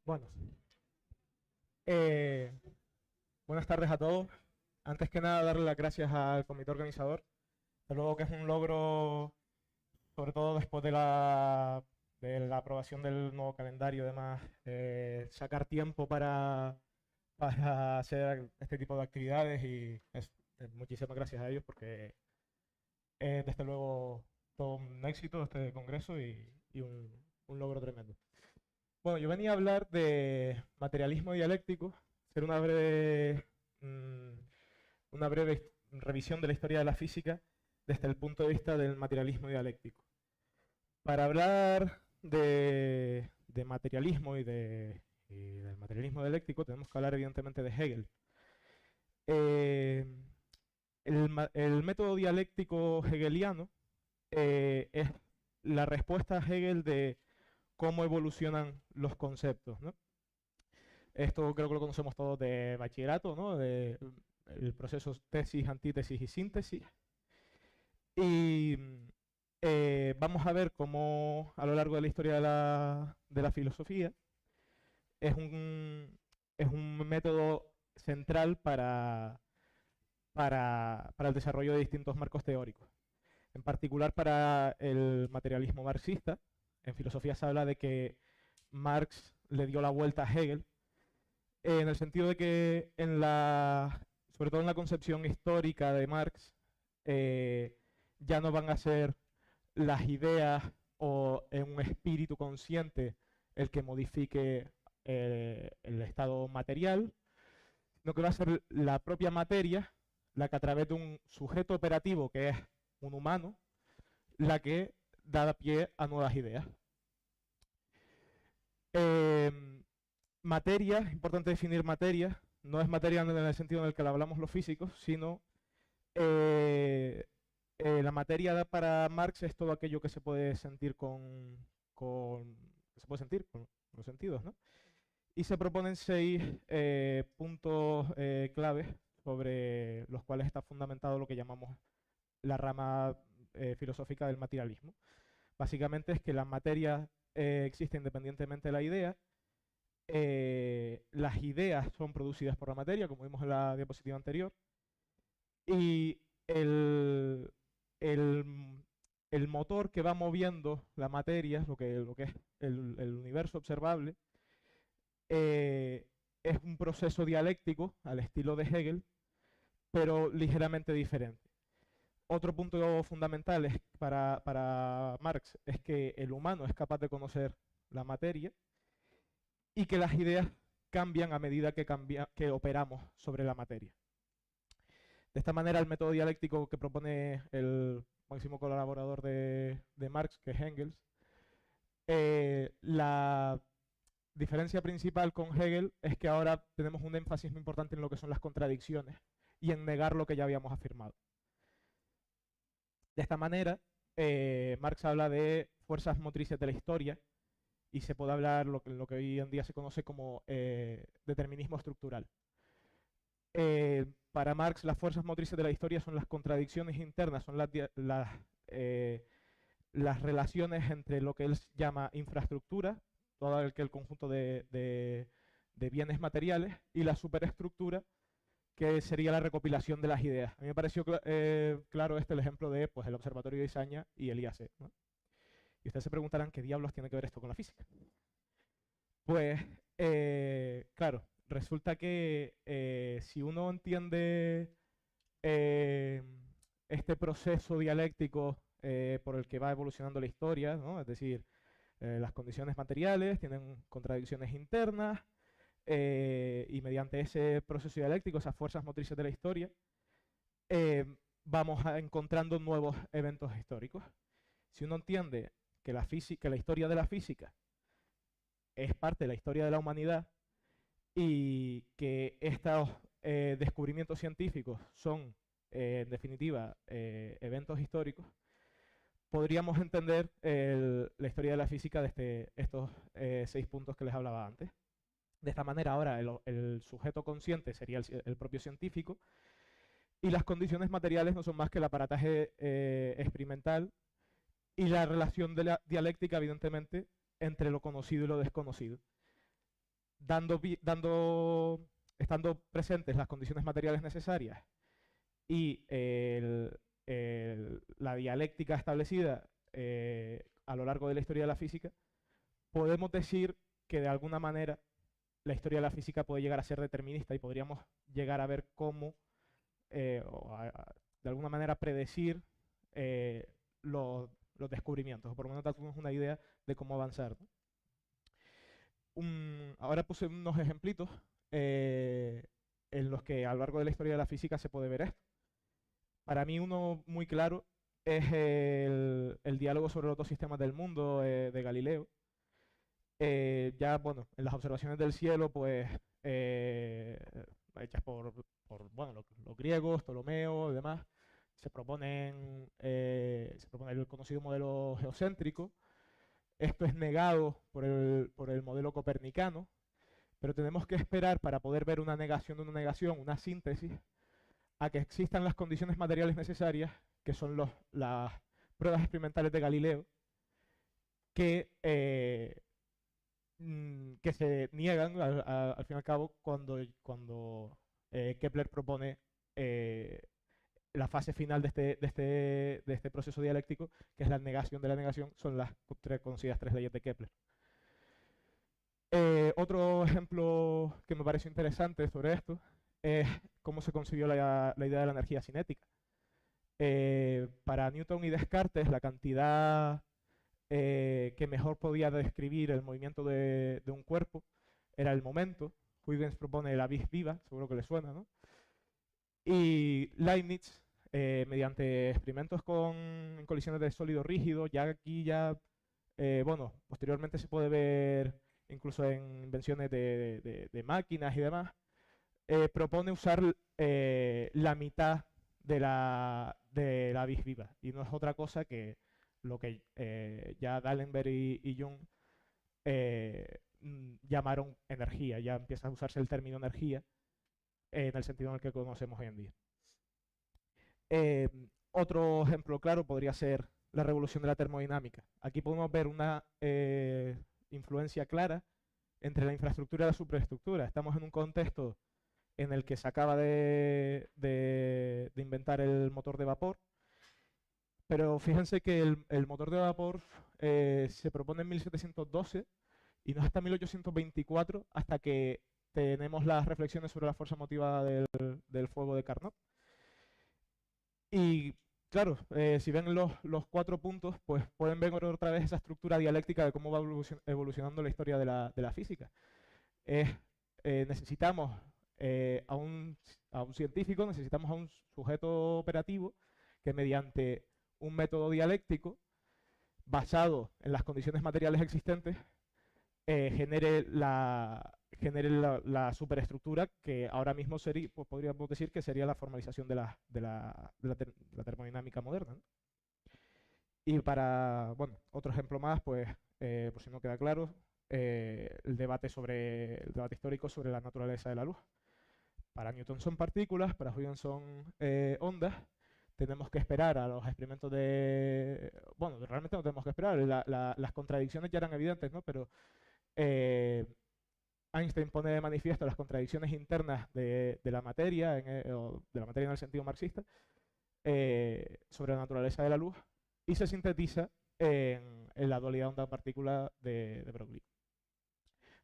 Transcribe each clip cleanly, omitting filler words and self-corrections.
Bueno, eh, buenas tardes a todos. Antes que nada, darle las gracias al comité organizador. De luego que es un logro, sobre todo después de la aprobación del nuevo calendario y demás, sacar tiempo para hacer este tipo de actividades y muchísimas gracias a ellos porque es desde luego todo un éxito este congreso y un logro tremendo. Bueno, yo venía a hablar de materialismo dialéctico, hacer mm, una breve revisión de la historia de la física desde el punto de vista del materialismo dialéctico. Para hablar de materialismo y del materialismo dialéctico tenemos que hablar evidentemente de Hegel. Eh, el método dialéctico hegeliano es la respuesta a Hegel de cómo evolucionan los conceptos, ¿no? Esto creo que lo conocemos todos de bachillerato, ¿no? De el proceso tesis, antítesis y síntesis. Y vamos a ver cómo a lo largo de la historia de la filosofía es es un método central para el desarrollo de distintos marcos teóricos. En particular para el materialismo marxista. En filosofía se habla de que Marx le dio la vuelta a Hegel, en el sentido de que sobre todo en la concepción histórica de Marx, ya no van a ser las ideas o en un espíritu consciente el que modifique el estado material, sino que va a ser la propia materia la que a través de un sujeto operativo que es un humano, la que da pie a nuevas ideas. Eh, Materia, es importante definir materia, no es materia en el sentido en el que la hablamos los físicos, sino eh, la materia para Marx es todo aquello que se puede sentir que se puede sentir con los sentidos, ¿no? Y se proponen 6 puntos claves sobre los cuales está fundamentado lo que llamamos la rama filosófica del materialismo. Básicamente es que la materia existe independientemente de la idea. Las ideas son producidas por la materia, como vimos en la diapositiva anterior, y el, el motor que va moviendo la materia, lo que es el universo observable, eh, es un proceso dialéctico al estilo de Hegel, pero ligeramente diferente. Otro punto fundamental para Marx es que el humano es capaz de conocer la materia y que las ideas cambian a medida que operamos sobre la materia. De esta manera, el método dialéctico que propone el máximo colaborador de Marx, que es Engels, la diferencia principal con Hegel es que ahora tenemos un énfasis muy importante en lo que son las contradicciones y en negar lo que ya habíamos afirmado. De esta manera, Marx habla de fuerzas motrices de la historia y se puede hablar lo que hoy en día se conoce como determinismo estructural. Para Marx, las fuerzas motrices de la historia son las contradicciones internas, son las relaciones entre lo que él llama infraestructura, todo el conjunto de bienes materiales, y la superestructura, que sería la recopilación de las ideas. A mí me pareció claro el ejemplo de pues, el Observatorio de Izaña y el IAC, ¿no? Y ustedes se preguntarán qué diablos tiene que ver esto con la física. Pues, claro, resulta que si uno entiende eh, este proceso dialéctico por el que va evolucionando la historia, ¿no? Es decir, las condiciones materiales tienen contradicciones internas y mediante ese proceso dialéctico, esas fuerzas motrices de la historia, eh, vamos encontrando nuevos eventos históricos. Si uno entiende que la historia de la física es parte de la historia de la humanidad y que estos descubrimientos científicos son, en definitiva, eventos históricos, podríamos entender la historia de la física desde estos 6 puntos que les hablaba antes. De esta manera, ahora el sujeto consciente sería el propio científico y las condiciones materiales no son más que el aparataje experimental y la relación de la dialéctica, evidentemente, entre lo conocido y lo desconocido. estando presentes las condiciones materiales necesarias y la dialéctica establecida a lo largo de la historia de la física, podemos decir que de alguna manera la historia de la física puede llegar a ser determinista y podríamos llegar a ver cómo, de alguna manera, predecir los descubrimientos, o por lo menos darnos una idea de cómo avanzar, ¿no? Ahora puse unos ejemplitos en los que a lo largo de la historia de la física se puede ver esto. Para mí uno muy claro es el diálogo sobre los dos sistemas del mundo de Galileo. Ya, bueno, en las observaciones del cielo, pues, hechas bueno, los griegos, Ptolomeo y demás, se propone el conocido modelo geocéntrico. Esto es negado por el modelo copernicano, pero tenemos que esperar para poder ver una negación de una negación, una síntesis, a que existan las condiciones materiales necesarias, que son las pruebas experimentales de Galileo, que se niegan al fin y al cabo cuando Kepler propone la fase final de este proceso dialéctico, que es la negación de la negación, son las conocidas tres leyes de Kepler. Otro ejemplo que me pareció interesante sobre esto es cómo se concibió la idea de la energía cinética. Para Newton y Descartes, la cantidad que mejor podía describir el movimiento de un cuerpo era el momento. Huygens propone la vis viva, seguro que le suena, ¿no? Y Leibniz, mediante experimentos con colisiones de sólido rígido, bueno, posteriormente se puede ver incluso en invenciones de máquinas y demás, propone usar la mitad de la vis viva, y no es otra cosa que lo que ya D'Alembert y Jung llamaron energía. Ya empieza a usarse el término energía en el sentido en el que conocemos hoy en día. Otro ejemplo claro podría ser la revolución de la termodinámica. Aquí podemos ver una influencia clara entre la infraestructura y la superestructura. Estamos en un contexto en el que se acaba de inventar el motor de vapor, pero fíjense que el motor de vapor se propone en 1712 y no es hasta 1824 hasta que tenemos las reflexiones sobre la fuerza motiva del fuego de Carnot. Y claro, si ven los 4 puntos, pues pueden ver otra vez esa estructura dialéctica de cómo va evolucionando la historia de la física. Necesitamos a un científico, necesitamos a un sujeto operativo que mediante un método dialéctico basado en las condiciones materiales existentes genere la superestructura que ahora mismo sería, pues podríamos decir que sería la formalización de la termodinámica moderna, ¿no? Y bueno, otro ejemplo más, pues, por si no queda claro, el debate histórico sobre la naturaleza de la luz. Para Newton son partículas, para Huygens son ondas. Tenemos que esperar a los experimentos bueno, realmente no tenemos que esperar, las contradicciones ya eran evidentes, ¿no? Pero Einstein pone de manifiesto las contradicciones internas de la materia, o de la materia en el sentido marxista, sobre la naturaleza de la luz, y se sintetiza en la dualidad onda-partícula de Broglie.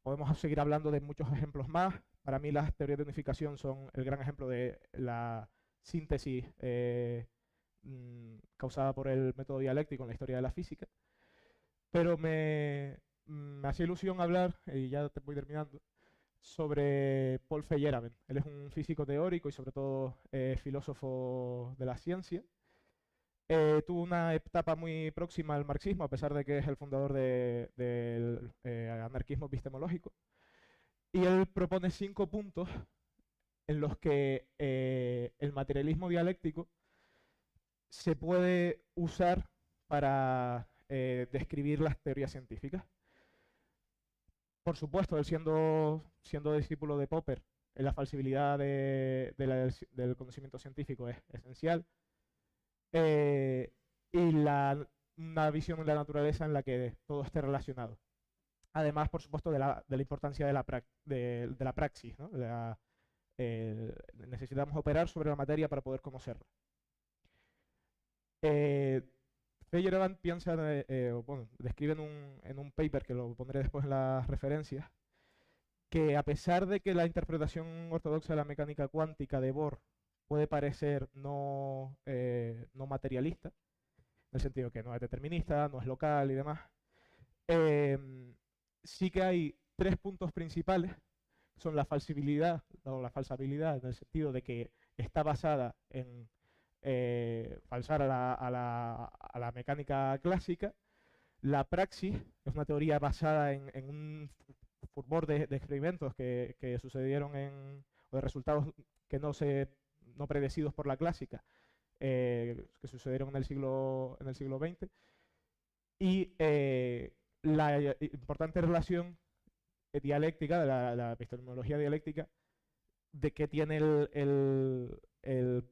Podemos seguir hablando de muchos ejemplos más. Para mí las teorías de unificación son el gran ejemplo de la síntesis causada por el método dialéctico en la historia de la física. Pero me hacía ilusión hablar, y ya te voy terminando, sobre Paul Feyerabend. Él es un físico teórico y sobre todo filósofo de la ciencia. Tuvo una etapa muy próxima al marxismo, a pesar de que es el fundador del anarquismo epistemológico. Y él propone 5 puntos en los que el materialismo dialéctico se puede usar para describir las teorías científicas. Por supuesto, él siendo discípulo de Popper, la falsibilidad del conocimiento científico es esencial. Y una visión de la naturaleza en la que todo esté relacionado. Además, por supuesto, de la importancia de la praxis, ¿no? Necesitamos operar sobre la materia para poder conocerla. Feyerabend piensa, bueno, describe en un paper que lo pondré después en las referencias, que a pesar de que la interpretación ortodoxa de la mecánica cuántica de Bohr puede parecer no materialista, en el sentido que no es determinista, no es local y demás, sí que hay tres puntos principales. Son la falsibilidad o la falsabilidad, en el sentido de que está basada en falsar a la mecánica clásica. La praxis es una teoría basada en un furor de experimentos que sucedieron o de resultados que no predecidos por la clásica, que sucedieron en el siglo XX. Y la importante relación dialéctica, de la epistemología dialéctica, de que tiene el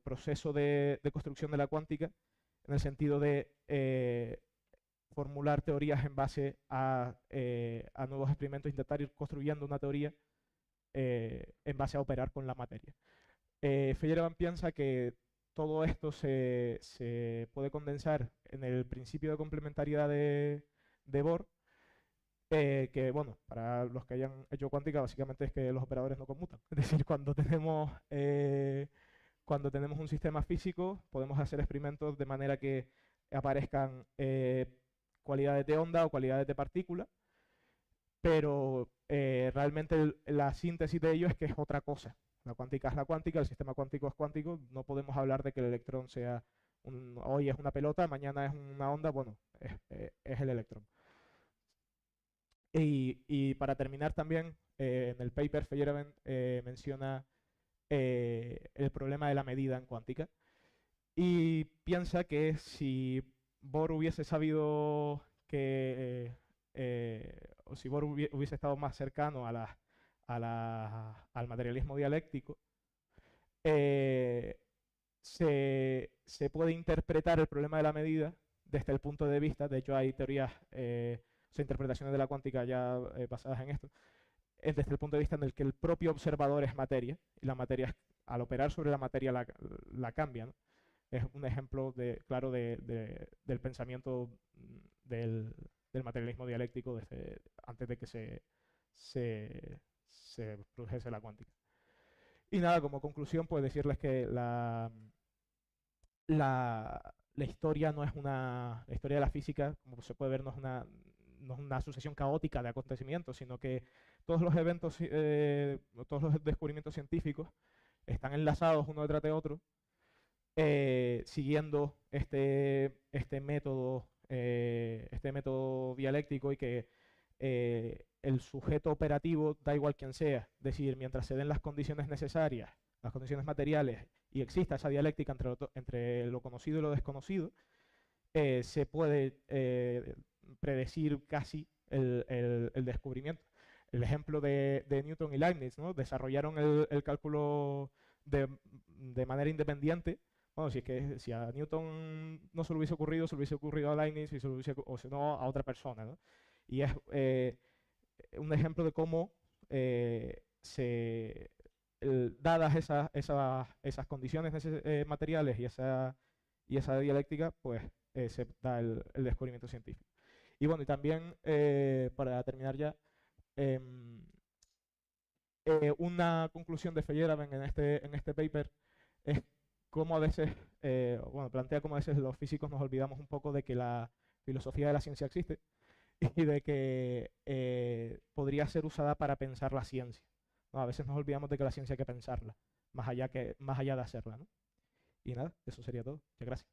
proceso de construcción de la cuántica, en el sentido de formular teorías en base a nuevos experimentos, intentar ir construyendo una teoría en base a operar con la materia. Feyerabend piensa que todo esto se puede condensar en el principio de complementariedad de Bohr, que, bueno, para los que hayan hecho cuántica, básicamente es que los operadores no conmutan. Es decir, cuando tenemos un sistema físico, podemos hacer experimentos de manera que aparezcan cualidades de onda o cualidades de partícula, pero realmente la síntesis de ello es que es otra cosa. La cuántica es la cuántica, el sistema cuántico es cuántico. No podemos hablar de que el electrón sea hoy es una pelota, mañana es una onda. Bueno, es el electrón. Y para terminar también, en el paper Feyerabend menciona el problema de la medida en cuántica y piensa que si Bohr hubiese sabido o si Bohr hubiese estado más cercano al materialismo dialéctico, se puede interpretar el problema de la medida desde el punto de vista, de hecho hay teorías, o sea, interpretaciones de la cuántica ya basadas en esto, desde el punto de vista en el que el propio observador es materia, y la materia, al operar sobre la materia, la cambia, ¿no? Es un ejemplo claro del pensamiento del materialismo dialéctico antes de que se produjese la cuántica. Y nada, como conclusión, pues decirles que la historia no es la historia de la física, como se puede ver, no es una sucesión caótica de acontecimientos, sino que todos los eventos, todos los descubrimientos científicos están enlazados uno detrás de otro, siguiendo este método dialéctico, y que el sujeto operativo, da igual quién sea, es decir, mientras se den las condiciones necesarias, las condiciones materiales, y exista esa dialéctica entre lo conocido y lo desconocido, se puede predecir casi el descubrimiento. El ejemplo de Newton y Leibniz, ¿no? Desarrollaron el cálculo de manera independiente. Bueno, si a Newton no se le hubiese ocurrido, se le hubiese ocurrido a Leibniz, o si no, a otra persona, ¿no? Y es un ejemplo de cómo dadas esas condiciones materiales y esa dialéctica, pues se da el descubrimiento científico. Y bueno, y también, para terminar ya, em, una conclusión de Feyerabend en este paper es cómo a veces, bueno, plantea cómo a veces los físicos nos olvidamos un poco de que la filosofía de la ciencia existe y de que podría ser usada para pensar la ciencia, ¿no? A veces nos olvidamos de que la ciencia hay que pensarla, más allá de hacerla, ¿no? Y nada, eso sería todo. Muchas gracias.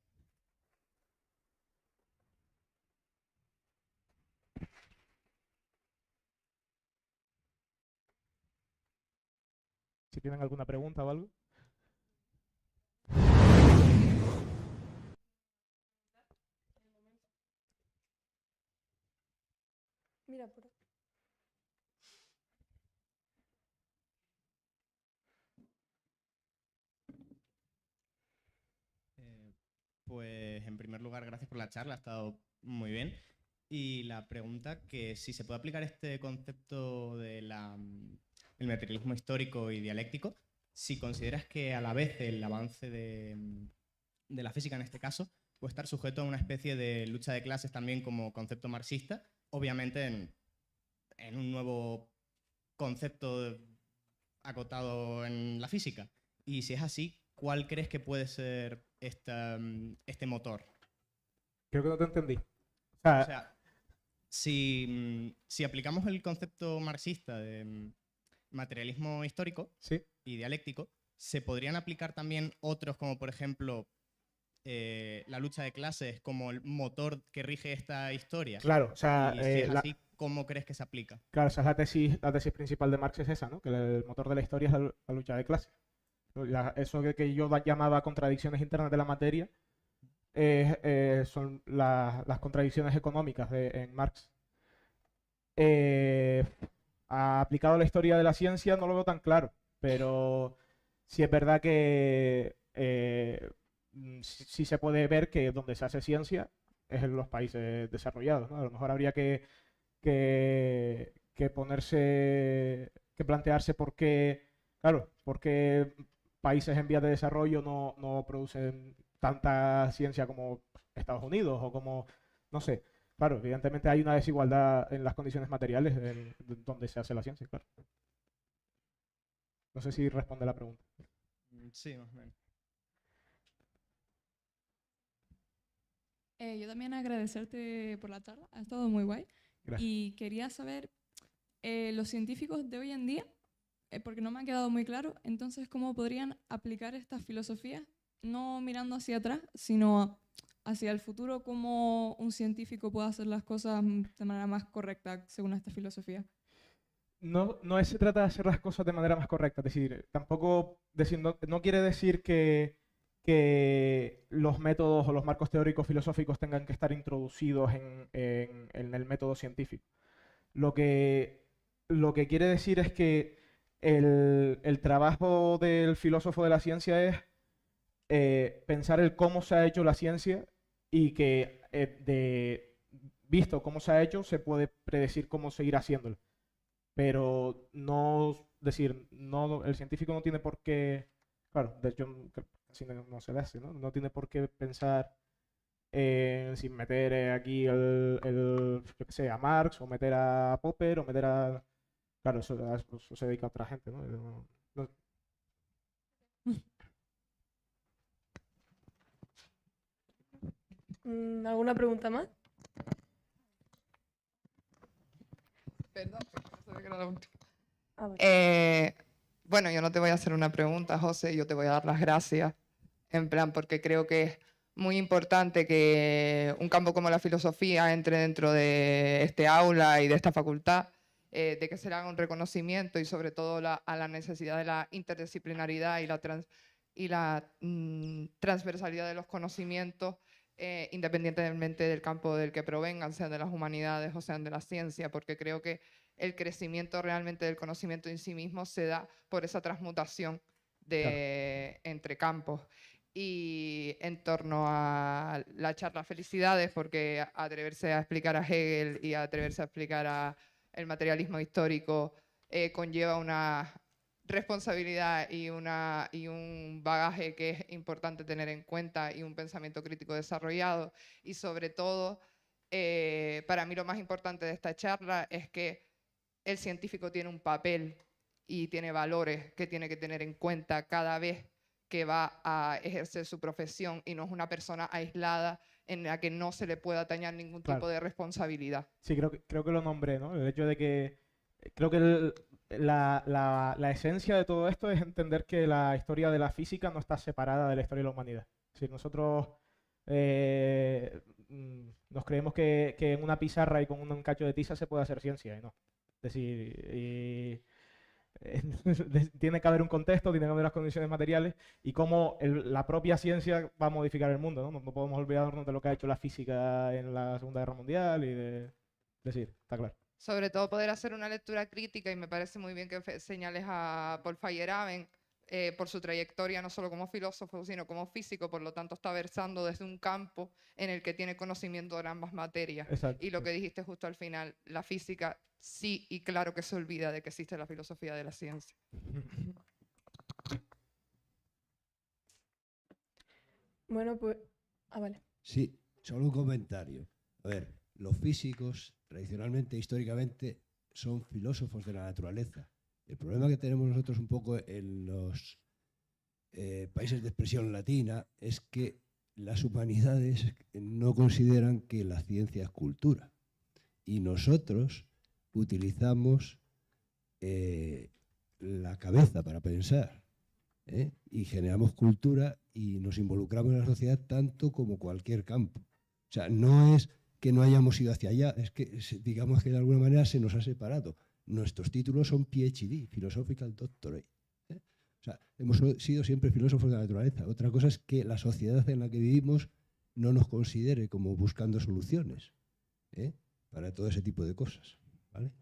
Si tienen alguna pregunta o algo. Mira, por aquí. Pues en primer lugar, gracias por la charla, ha estado muy bien. Y la pregunta que si se puede aplicar este concepto de el materialismo histórico y dialéctico, si consideras que a la vez el avance de la física en este caso puede estar sujeto a una especie de lucha de clases también como concepto marxista, obviamente en un nuevo concepto acotado en la física. Y si es así, ¿cuál crees que puede ser este motor? Creo que no te entendí. O sea, si aplicamos el concepto marxista de materialismo histórico sí. y dialéctico, ¿se podrían aplicar también otros como, por ejemplo, la lucha de clases como el motor que rige esta historia? Claro, o sea, y si es así, ¿cómo crees que se aplica? Claro, esa es la tesis principal de Marx es esa, ¿no? Que el motor de la historia es la lucha de clases. Eso que yo llamaba contradicciones internas de la materia son las contradicciones económicas en Marx. Aplicado a la historia de la ciencia no lo veo tan claro, pero sí es verdad que sí se puede ver que donde se hace ciencia es en los países desarrollados, ¿no? A lo mejor habría que ponerse, que plantearse claro, por qué países en vías de desarrollo no producen tanta ciencia como Estados Unidos o como, no sé. Claro, evidentemente hay una desigualdad en las condiciones materiales donde se hace la ciencia, claro. No sé si responde la pregunta. Sí, más o menos. Yo también agradecerte por la charla, ha estado muy guay. Gracias. Y quería saber, los científicos de hoy en día, porque no me ha quedado muy claro, entonces, ¿cómo podrían aplicar estas filosofías, no mirando hacia atrás, sino hacia el futuro, cómo un científico puede hacer las cosas de manera más correcta según esta filosofía? No se trata de hacer las cosas de manera más correcta, es decir, tampoco no quiere decir que los métodos o los marcos teóricos filosóficos tengan que estar introducidos en el método científico. Lo que quiere decir es que el trabajo del filósofo de la ciencia es pensar el cómo se ha hecho la ciencia y que visto cómo se ha hecho se puede predecir cómo seguir haciéndolo. Pero no decir, no, el científico no tiene por qué, claro, de hecho casi no se le hace, ¿no? No tiene por qué pensar sin meter aquí yo qué sé, a Marx o meter a Popper o meter a... Claro, eso se dedica a otra gente, ¿no? ¿Alguna pregunta más? Perdón, no sabía que era la última. Vale. Bueno, yo no te voy a hacer una pregunta, José, yo te voy a dar las gracias, en plan, porque creo que es muy importante que un campo como la filosofía entre dentro de este aula y de esta facultad, de que se le haga un reconocimiento y sobre todo a la necesidad de la interdisciplinaridad y la transversalidad de los conocimientos, independientemente del campo del que provengan, sean de las humanidades o sean de la ciencia, porque creo que el crecimiento realmente del conocimiento en sí mismo se da por esa transmutación entre campos. Y en torno a la charla, felicidades, porque atreverse a explicar a Hegel y atreverse a explicar el materialismo histórico conlleva una responsabilidad y un bagaje que es importante tener en cuenta y un pensamiento crítico desarrollado. Y sobre todo, para mí lo más importante de esta charla es que el científico tiene un papel y tiene valores que tiene que tener en cuenta cada vez que va a ejercer su profesión y no es una persona aislada en la que no se le pueda atañar ningún tipo de responsabilidad. Sí, creo que lo nombré, ¿no? El hecho de que creo que la esencia de todo esto es entender que la historia de la física no está separada de la historia de la humanidad. Si nosotros nos creemos que en una pizarra y con un cacho de tiza se puede hacer ciencia, y no. Es decir, tiene que haber un contexto, tiene que haber las condiciones materiales y cómo la propia ciencia va a modificar el mundo, ¿no? No podemos olvidarnos de lo que ha hecho la física en la Segunda Guerra Mundial decir, está claro. Sobre todo poder hacer una lectura crítica, y me parece muy bien que señales a Paul Feyerabend, por su trayectoria no solo como filósofo, sino como físico, por lo tanto está versando desde un campo en el que tiene conocimiento de ambas materias. Exacto. Y lo que dijiste justo al final, la física sí y claro que se olvida de que existe la filosofía de la ciencia. Bueno, pues... Ah, vale. Sí, solo un comentario. A ver, los físicos, tradicionalmente, históricamente, son filósofos de la naturaleza. El problema que tenemos nosotros un poco en los países de expresión latina es que las humanidades no consideran que la ciencia es cultura. Y nosotros utilizamos la cabeza para pensar, ¿eh? Y generamos cultura y nos involucramos en la sociedad tanto como cualquier campo. O sea, no es que no hayamos ido hacia allá, es que digamos que de alguna manera se nos ha separado. Nuestros títulos son PhD, Philosophical Doctorate. O sea, hemos sido siempre filósofos de la naturaleza. Otra cosa es que la sociedad en la que vivimos no nos considere como buscando soluciones, ¿eh? Para todo ese tipo de cosas, ¿vale?